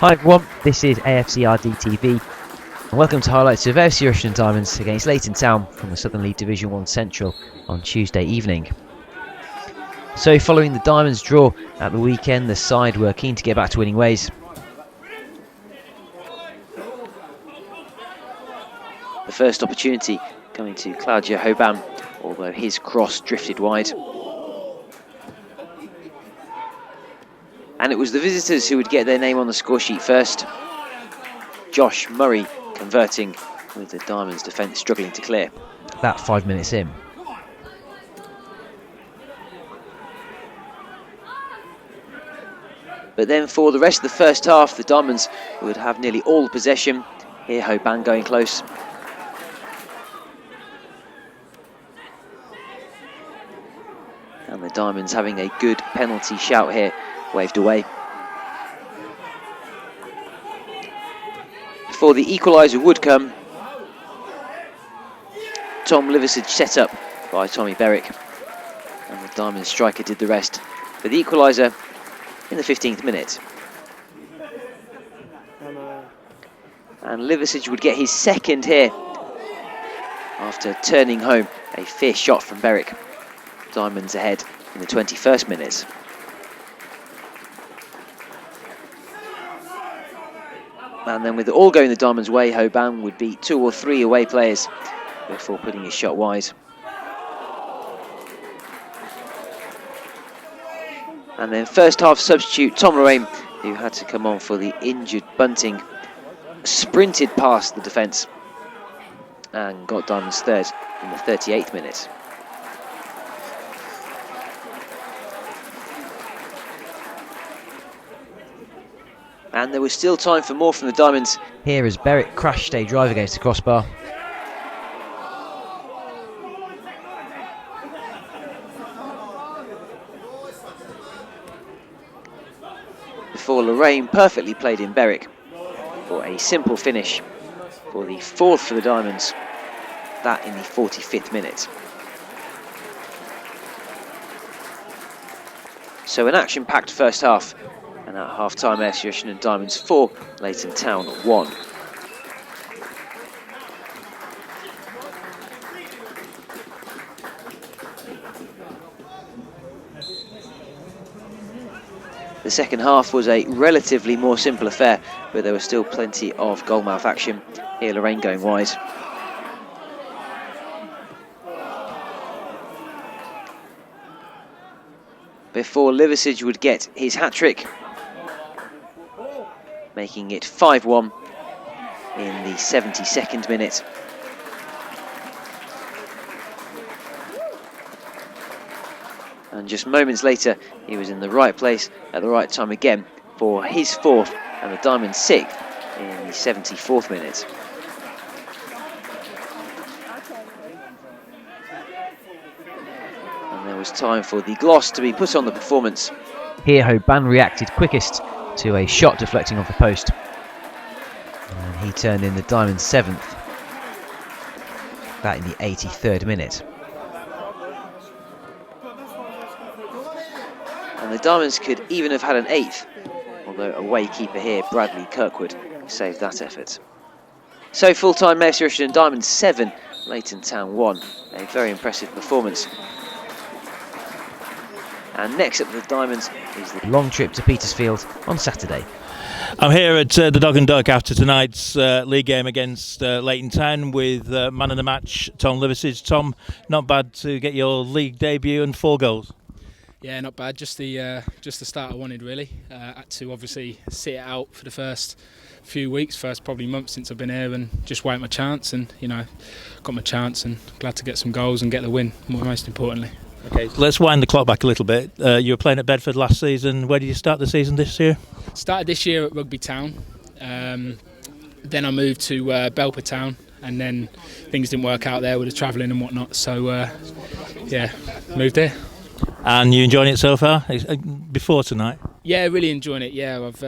Hi everyone, this is AFCRDTV and welcome to highlights of AFC Rushden Diamonds against Leighton Town from the Southern League Division 1 Central on Tuesday evening. So following the Diamonds draw at the weekend, the side were keen to get back to winning ways. The first opportunity coming to Claudio Hoban, although his cross drifted wide. And it was the visitors who would get their name on the score sheet first. Josh Murray converting with the Diamonds defence struggling to clear. That 5 minutes in. But then for the rest of the first half, the Diamonds would have nearly all the possession. Here Hoban going close. And the Diamonds having a good penalty shout here, waved away. Before the equaliser would come, Tom Liversedge set up by Tommy Berwick, and the Diamond striker did the rest for the equaliser in the 15th minute. And Liversedge would get his second here after turning home a fierce shot from Berwick. Diamonds ahead in the 21st minute. And then with it all going the Diamonds' way, Hoban would beat 2 or 3 away players before putting his shot wide. And then first half substitute Tom Lorraine, who had to come on for the injured Bunting, sprinted past the defence and got Diamonds' third in the 38th minute. And there was still time for more from the Diamonds. Here as Berwick crashed a drive against the crossbar. Before Lorraine perfectly played in Berwick for a simple finish for the 4th for the Diamonds. That in the 45th minute. So an action-packed first half. And at half-time, AFC Rushden Diamonds 4, Leighton Town 1. The second half was a relatively more simple affair, but there was still plenty of goalmouth action. Here Lorraine going wide. Before Liversedge would get his hat-trick, making it 5-1 in the 72nd minute. And just moments later, he was in the right place at the right time again for his 4th and the Diamonds' 6th in the 74th minute. And there was time for the gloss to be put on the performance. Here Hoban reacted quickest to a shot deflecting off the post, and he turned in the Diamond's 7th, that in the 83rd minute. And the Diamonds could even have had an 8th, although away keeper here, Bradley Kirkwood, saved that effort. So full-time AFC Rushden Diamonds 7, Leighton Town 1, a very impressive performance. And next up for the Diamonds is the long trip to Petersfield on Saturday. I'm here at the Dog and Duck after tonight's league game against Leighton Town with man of the match, Tom Liversedge. Tom, not bad to get your league debut and 4 goals. Yeah, not bad. Just the start I wanted, really. Had to obviously sit it out for the first few weeks, first probably month since I've been here, and just wait my chance. And got my chance, and glad to get some goals and get the win. Most importantly. Okay, so let's wind the clock back a little bit. You were playing at Bedford last season. Where did you start the season this year? Started this year at Rugby Town. Then I moved to Belper Town, and then things didn't work out there with the travelling and whatnot. So yeah, moved here. And you enjoying it so far? Before tonight? Yeah, really enjoying it. Yeah, I've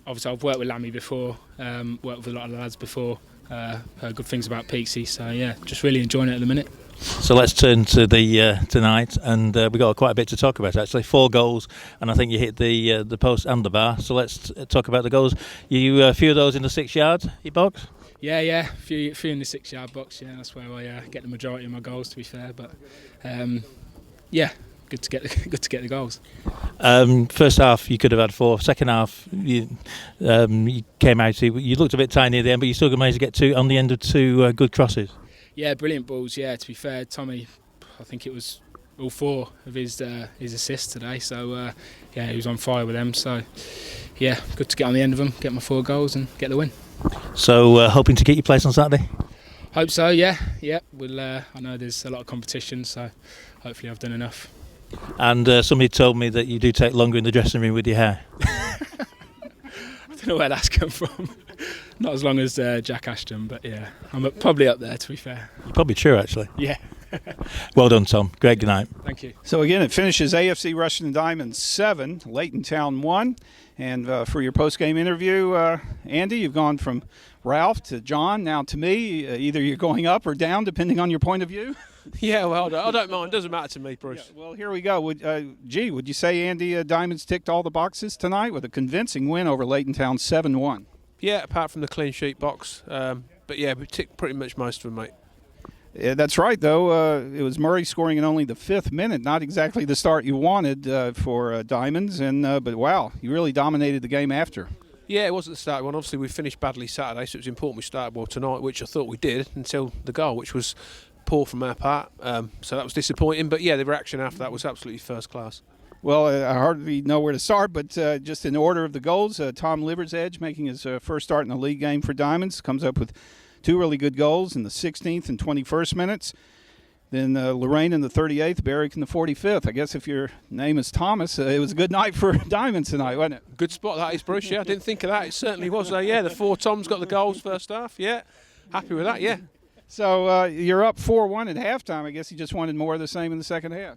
obviously I've worked with Lammy before, worked with a lot of the lads before. Heard good things about Peaksy, so yeah, just really enjoying it at the minute. So let's turn to the tonight, and we got quite a bit to talk about. Actually, 4 goals, and I think you hit the post and the bar. So let's talk about the goals. You a few of those in the 6-yard box. Yeah, a few in the 6-yard box. Yeah, that's where I get the majority of my goals. To be fair, but yeah, good to get the goals. First half you could have had 4. Second half you came out. You looked a bit tiny at the end, but you still managed to get 2 on the end of 2 good crosses. Yeah, brilliant balls. Yeah, to be fair, Tommy, I think it was all 4 of his assists today. So yeah, he was on fire with them. So yeah, good to get on the end of them, get my 4 goals, and get the win. So hoping to get your place on Saturday. Hope so. Yeah. We'll. I know there's a lot of competition, so hopefully I've done enough. And somebody told me that you do take longer in the dressing room with your hair. I don't know where that's come from. Not as long as Jack Ashton, but yeah, I'm probably up there, to be fair. You're probably true, actually. Yeah. Well done, Tom. Great night. Thank you. So again, it finishes AFC Rushden Diamonds 7, Leighton Town 1. And for your post-game interview, Andy, you've gone from Ralph to John, now to me. Either you're going up or down, depending on your point of view. Yeah, well, I don't mind. It doesn't matter to me, Bruce. Yeah, well, here we go. Would you say Andy Diamonds ticked all the boxes tonight with a convincing win over Leighton Town 7-1? Yeah, apart from the clean sheet box. But yeah, we ticked pretty much most of them, mate. Yeah, that's right, though. It was Murray scoring in only the 5th minute. Not exactly the start you wanted for Diamonds, but wow, you really dominated the game after. Yeah, it wasn't the start one. Obviously, we finished badly Saturday, so it was important we started well tonight, which I thought we did until the goal, which was poor from our part. So that was disappointing. But yeah, the reaction after that was absolutely first class. Well, I hardly know where to start, but just in order of the goals, Tom Liversedge making his first start in the league game for Diamonds, comes up with 2 really good goals in the 16th and 21st minutes. Then Lorraine in the 38th, Berwick in the 45th. I guess if your name is Thomas, it was a good night for Diamonds tonight, wasn't it? Good spot that is, Bruce. Yeah, I didn't think of that. It certainly was. Yeah, the 4 Toms got the goals first half. Yeah, happy with that, yeah. So you're up 4-1 at halftime. I guess you just wanted more of the same in the second half.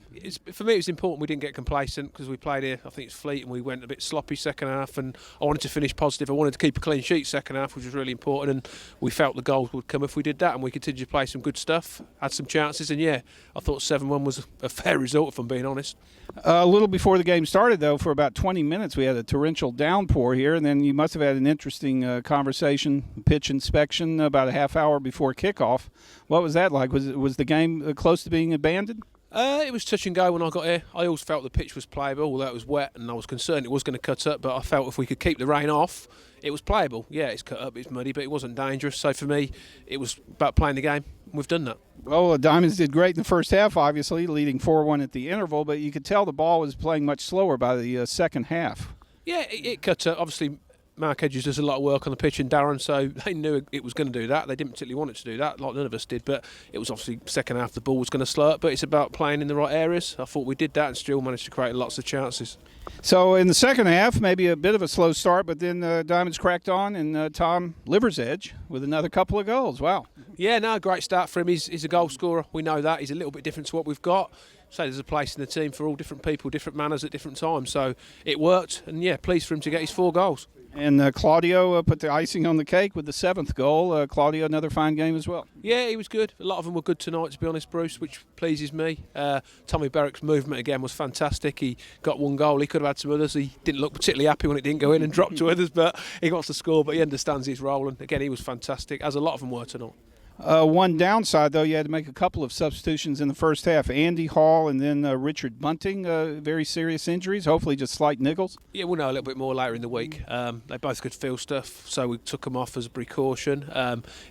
For me, it was important we didn't get complacent because we played here, I think it's Fleet, and we went a bit sloppy second half, and I wanted to finish positive. I wanted to keep a clean sheet second half, which was really important, and we felt the goals would come if we did that, and we continued to play some good stuff, had some chances, and yeah, I thought 7-1 was a fair result, if I'm being honest. A little before the game started, though, for about 20 minutes, we had a torrential downpour here, and then you must have had an interesting conversation, pitch inspection, about a half hour before kickoff. What was that like? Was the game close to being abandoned? It was touch and go when I got here. I always felt the pitch was playable, although it was wet, and I was concerned it was going to cut up, but I felt if we could keep the rain off, it was playable. Yeah, it's cut up, it's muddy, but it wasn't dangerous. So for me, it was about playing the game. We've done that. Well, Diamonds did great in the first half, obviously, leading 4-1 at the interval, but you could tell the ball was playing much slower by the second half. Yeah, it cut up. Obviously, Mark Hedges does a lot of work on the pitch, and Darren, so they knew it was going to do that. They didn't particularly want it to do that, like none of us did, but it was obviously second half the ball was going to slow up, but it's about playing in the right areas. I thought we did that and still managed to create lots of chances. So in the second half, maybe a bit of a slow start, but then Diamonds cracked on, and Tom Liversedge with another couple of goals. Wow. Yeah, no, great start for him. He's a goal scorer. We know that. He's a little bit different to what we've got. So there's a place in the team for all different people, different manners at different times. So it worked, and yeah, pleased for him to get his 4 goals. And Claudio put the icing on the cake with the 7th goal. Claudio, another fine game as well. Yeah, he was good. A lot of them were good tonight, to be honest, Bruce, which pleases me. Tommy Berwick's movement again was fantastic. He got 1 goal. He could have had some others. He didn't look particularly happy when it didn't go in and dropped to others, but he wants to score, but he understands his role. And again, he was fantastic, as a lot of them were tonight. One downside, though, you had to make a couple of substitutions in the first half. Andy Hall and then Richard Bunting, very serious injuries, hopefully just slight niggles. Yeah, we'll know a little bit more later in the week. They both could feel stuff, so we took them off as a precaution.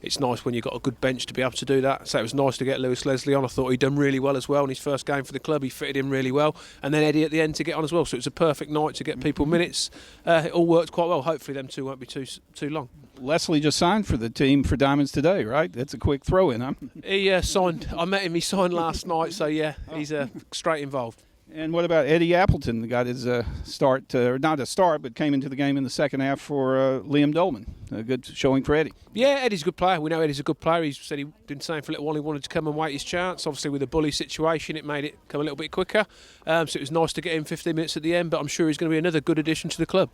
It's nice when you've got a good bench to be able to do that. So it was nice to get Lewis Leslie on. I thought he'd done really well as well in his first game for the club. He fitted in really well. And then Eddie at the end to get on as well. So it was a perfect night to get people minutes. It all worked quite well. Hopefully them 2 won't be too long. Leslie just signed for the team for Diamonds today, right? That's a quick throw-in, huh? He signed. I met him. He signed last night. So yeah, he's straight involved. And what about Eddie Appleton? Got his start, or not a start, but came into the game in the second half for Liam Dolman. A good showing for Eddie. Yeah, Eddie's a good player. We know Eddie's a good player. He said he'd been saying for a little while he wanted to come and wait his chance. Obviously, with the bully situation, it made it come a little bit quicker. So it was nice to get him 15 minutes at the end, but I'm sure he's going to be another good addition to the club.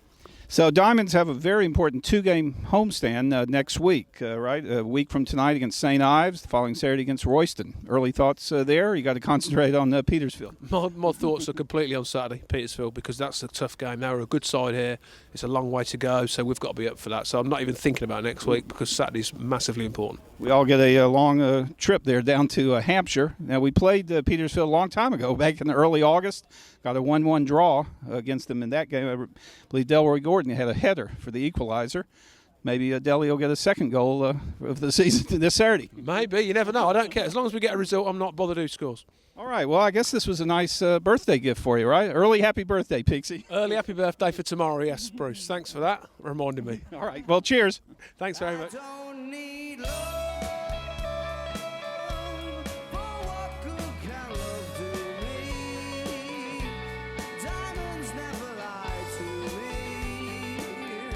So Diamonds have a very important 2-game homestand next week, right? A week from tonight against St. Ives, the following Saturday against Royston. Early thoughts there? You got to concentrate on Petersfield. My thoughts are completely on Saturday, Petersfield, because that's a tough game. They're a good side here. It's a long way to go, so we've got to be up for that. So I'm not even thinking about next week because Saturday's massively important. We all get a long trip there down to Hampshire. Now, we played Petersfield a long time ago, back in early August. Got a 1-1 draw against them in that game. I believe Delroy Gordon had a header for the equalizer. Maybe Delhi will get a second goal of the season this Saturday. Maybe. You never know. I don't care. As long as we get a result, I'm not bothered who scores. All right. Well, I guess this was a nice birthday gift for you, right? Early happy birthday, Pixie. Early happy birthday for tomorrow. Yes, Bruce. Thanks for that. Reminding me. All right. Well, cheers. Thanks very much.